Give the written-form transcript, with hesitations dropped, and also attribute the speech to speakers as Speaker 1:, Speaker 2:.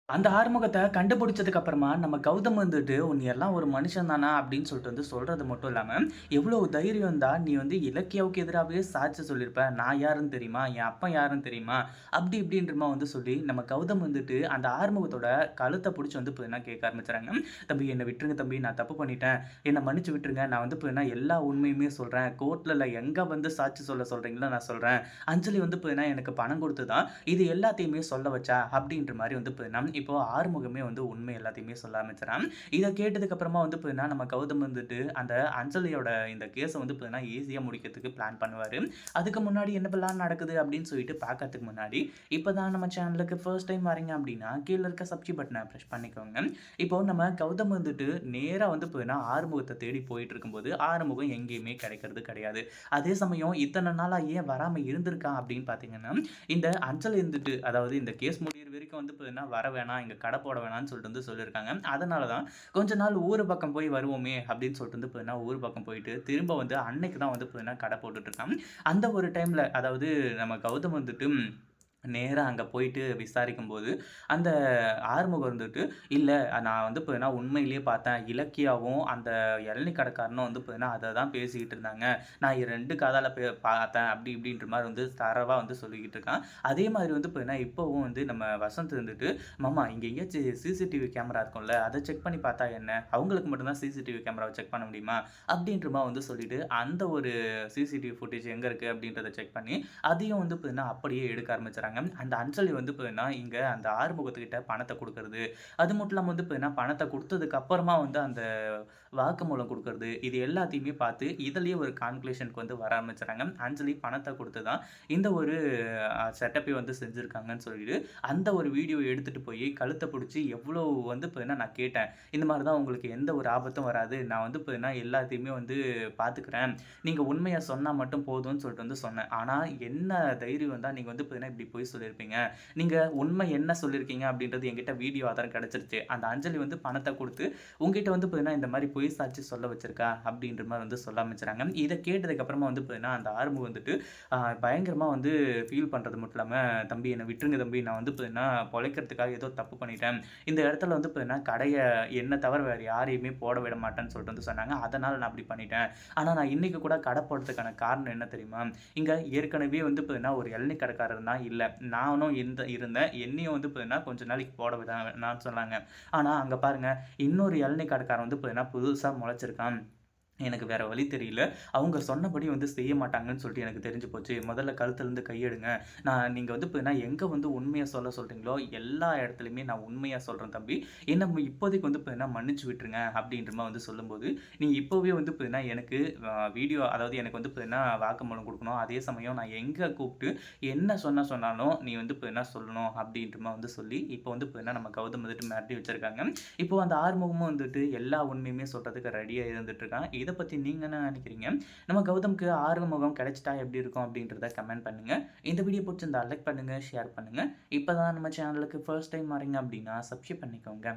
Speaker 1: அந்த ஆறுமுகத்த கண்டுபிடிச்சதுக்கு அப்புறமா, நம்ம கௌதம் வந்துட்டு, "நீ எல்லாம் ஒரு மனுஷன் தானா?" அப்படின்னு சொல்லிட்டு சொல்றது மட்டும் இல்லாம, "எவ்வளவு தைரியம் இருந்தா நீ இலக்கியாவுக்கு எதிராவே சாட்சி சொல்லியிருப்ப. நான் யாருன்னு தெரியுமா? என் அப்பன் யாருன்னு தெரியுமா?" அப்படி இப்படின்றமா சொல்லி, நம்ம கௌதம் அந்த ஆறுமுகத்தோட கழுத்த புடிச்சு பார்த்தீங்கன்னா கேட்க ஆரம்பிச்சுறாங்க. "தம்பி என்ன விட்டுருங்க தம்பி. நான் தப்பு பண்ணிட்டேன். என்ன மன்னிச்சு விட்டுருங்க. நான் பார்த்தீங்கன்னா எல்லா உண்மையுமே சொல்றேன். கோர்ட்ல எங்க சாட்சி சொல்ல சொல்றீங்களோ நான் சொல்றேன். அஞ்சலி பார்த்தீங்கன்னா எனக்கு பணம் குடுத்து தான் இது எல்லாத்தையுமே சொல்ல வச்சா." அப்படின்ற மாரி பார்த்தீங்கன்னா இப்போ ஆறுமுகமே உண்மை எல்லாத்தையுமே சொல்ல ஆரம்பிச்சுறான். இத கேட்டதுக்கு அப்புறமா பார்த்தீங்கன்னா, நம்ம கௌதம் அந்த அஞ்சலியோட இந்த கேஸ பார்த்தீங்கன்னா, ஈஸியா முடிக்கிறதுக்கு பிளான் பண்ணுவாரு. அதுக்கு முன்னாடி என்னவெல்லாம் நடக்குது அப்படின்னு சொல்லிட்டு பார்க்கறதுக்கு முன்னாடி, இப்ப தான் நம்ம சேனலுக்கு ஃபர்ஸ்ட் டைம் வரீங்க அப்படின்னா, கீழ இருக்க சப்ஸ்கிரைப் பட்டன பிரஸ் பண்ணிக்கோங்க. இப்போ நம்ம கௌதம் நேரா பார்த்தீங்கன்னா, ஆறுமுகத்த தேடி போயிட்டு இருக்கும்போது, ஆறுமுகம் எங்கேயுமே கிடைக்கிறது கிடையாது. அதே சமயம் இத்தன நாளா ஏன் வராம இருந்திருக்கான் அப்படின்னு பார்த்தீங்கன்னா, இந்த அஞ்சல் அதாவது இந்த கேஸ் முடியிற வரைக்கும் பார்த்தீங்கன்னா, வர வேணாம், இங்க கடை போட வேணாம்னு சொல்லிட்டு சொல்லியிருக்காங்க. அதனால தான் கொஞ்ச நாள் ஊரு பக்கம் போய் வருவோமே அப்படின்னு சொல்லிட்டு பார்த்தீங்கன்னா, ஊர் பக்கம் போயிட்டு திரும்ப அன்னைக்கு தான் பார்த்தீங்கன்னா, கடை போட்டுட்டு இருக்கான். அந்த ஒரு டைம்ல அதாவது நம்ம கௌதம் நேரா அங்க போயிட்டு விசாரிக்கும்போது, அந்த ஆறுமுகம் "இல்ல நான் பார்த்தீங்கன்னா, உண்மையிலேயே பார்த்தேன். இலக்கியாவும், அந்த இளநீ கடைக்காரனும் பார்த்தீங்கன்னா, அத தான் பேசிக்கிட்டு இருந்தாங்க. நான் 2 காதால பார்த்தேன்." அப்படி இப்படின்ற மாரி தரவா சொல்லிக்கிட்டு இருக்கான். அதே மாதிரி பார்த்தீங்கன்னா, இப்பவும் நம்ம வசந்த் "மாமா இங்க எங்கேயாச்சும் சிசிடிவி கேமரா இருக்கும்ல, அத செக் பண்ணி பார்த்தா என்ன? அவங்களுக்கு மட்டும் தான் சிசிடிவி கேமராவ செக் பண்ண முடியுமா?" அப்படின்ற மாரி சொல்லிட்டு, அந்த ஒரு சிசிடிவி ஃபுட்டேஜ் எங்க இருக்கு அப்படின்றத செக் பண்ணி, அதையும் பார்த்தீங்கன்னா, அப்படியே எடுக்க ஆரம்பிச்சுறாங்க. அந்த அஞ்சலி பார்த்தீங்கன்னா, இங்க அந்த ஆறுமுகத்துக்கிட்ட பணத்த குடுக்குறது. அது மட்டும் இல்லாம பார்த்தீங்கன்னா, பணத்த குடுத்ததுக்கு அப்புறமா அந்த வாக்குமூலம் குடுக்குறது. இது எல்லாத்தையுமே பார்த்து, இதிலேயே ஒரு கான்க்ளூஷனுக்கு வர ஆரம்பிச்சுறாங்க. அஞ்சலி பணத்த குடுத்து தான் இந்த ஒரு செட்டப்பே செஞ்சிருக்காங்கன்னு சொல்லிட்டு, அந்த ஒரு வீடியோ எடுத்துட்டு போய் கழுத்த புடிச்சு எவ்வளோ பார்த்தீங்கன்னா நான் கேட்டேன். இந்த மாரி தான் உங்களுக்கு எந்த ஒரு ஆபத்தும் வராது. நான் பார்த்தீங்கன்னா எல்லாத்தையுமே பார்த்துக்கிறேன். நீங்க உண்மைய சொன்னா மட்டும் போதும்ன்னு சொல்லிட்டு சொன்னேன். ஆனா என்ன தைரியம் வந்தா நீங்க பார்த்தீங்கன்னா இப்படி பொய் சொல்லியிருப்பீங்க. நீங்க உண்மை என்ன சொல்லியிருக்கீங்க அப்படின்றது என்கிட்ட வீடியோ ஆதாரம் கிடைச்சிருச்சு. அந்த அஞ்சலி பணத்த குடுத்து உன்கிட்ட பார்த்தீங்கன்னா இந்த மாரி பொய் சாட்சி சொல்ல வச்சிருக்கா அப்படின்ற மாரி சொல்ல ஆரம்பிச்சுறாங்க. இத கேட்டதுக்கு அப்புறமா பார்த்தீங்கன்னா அந்த ஆறுமுகம் பயங்கரமா ஃபீல் பண்றது மட்டும் இல்லாம, "தம்பி என்ன விட்டுருங்க தம்பி. நான் பார்த்தீங்கன்னா பொழைக்கிறதுக்காக ஏதோ தப்பு பண்ணிட்டேன். இந்த இடத்துல பார்த்தீங்கன்னா கடைய என்ன தவிர வேற யாரையுமே போட விட மாட்டேன்னு சொல்லிட்டு சொன்னாங்க. அதனால நான் அப்படி பண்ணிட்டேன். ஆனா நான் இன்னைக்கு கூட கடை போடுறதுக்கான காரணம் என்ன தெரியுமா? இங்க ஏற்கனவே பார்த்தீங்கன்னா ஒரு இளநீ கடைக்காரர் தான் இல்ல. நானும் இருந்தேன். என்னையும் பார்த்தீங்கன்னா கொஞ்ச நாளைக்கு போட விட வேணாம்னு சொன்னாங்க. ஆனா அங்க பாருங்க இன்னொரு இளநீ கடைக்காரன் பார்த்தீங்கன்னா புதுசா முளைச்சிருக்கான். எனக்கு வேற வழி தெரியல. அவங்க சொன்னபடி செய்ய மாட்டாங்கன்னு சொல்லிட்டு எனக்கு தெரிஞ்சு போச்சு. முதல்ல கழுத்துலருந்து கை எடுங்க. நீங்க பார்த்தீங்கன்னா எங்க உண்மைய சொல்ல சொல்றீங்களோ, எல்லா இடத்துலயுமே நான் உண்மையா சொல்றேன் தம்பி. என்ன இப்போதைக்கு பார்த்தீங்கன்னா மன்னிச்சு விட்டுருங்க." அப்படின்ற மாரி சொல்லும்போது, "நீங்க இப்பவே பார்த்தீங்கன்னா எனக்கு வீடியோ அதாவது எனக்கு பார்த்தீங்கன்னா வாக்குமூலம் குடுக்கணும். அதே சமயம் நான் எங்க கூப்ட்டு என்ன சொன்னாலும் நீ பார்த்தீங்கன்னா சொல்லணும்." அப்படின்ற மாரி சொல்லி, இப்போ பார்த்தீங்கன்னா நம்ம கௌதம் மிரட்டி வச்சிருக்காங்க. இப்போ அந்த ஆறுமுகமும் எல்லா உண்மையுமே சொல்றதுக்கு ரெடியா இருந்துட்டு இருக்கான். இத பத்தி நீங்க என்ன நினைக்கிறீங்க? நம்ம கௌதம்க்கு ஆறுமுகம் கிடைச்சிட்டா எப்படி இருக்கும் அப்படின்றத கமெண்ட் பண்ணுங்க. இந்த வீடியோ புடிச்சிருந்தா லைக் பண்ணுங்க, ஷேர் பண்ணுங்க. இப்ப தான் நம்ம சேனலுக்கு ஃபர்ஸ்ட் டைம் வரீங்க அப்படின்னா சப்ஸ்கிரைப் பண்ணிக்கோங்க.